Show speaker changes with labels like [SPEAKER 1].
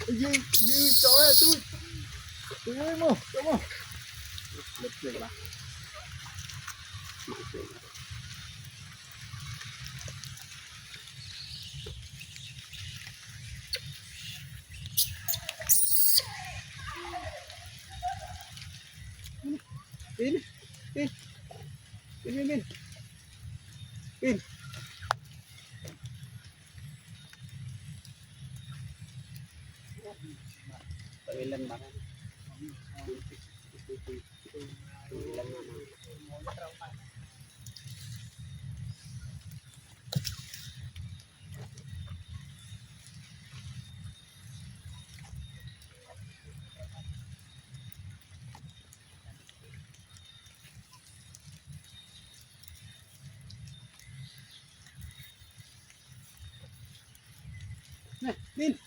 [SPEAKER 1] Trời ơi, tôi ơi mo, mo. Lực lực ba. Pin, pin, pin. Pin. Ilan ba? Ilan na. Pin.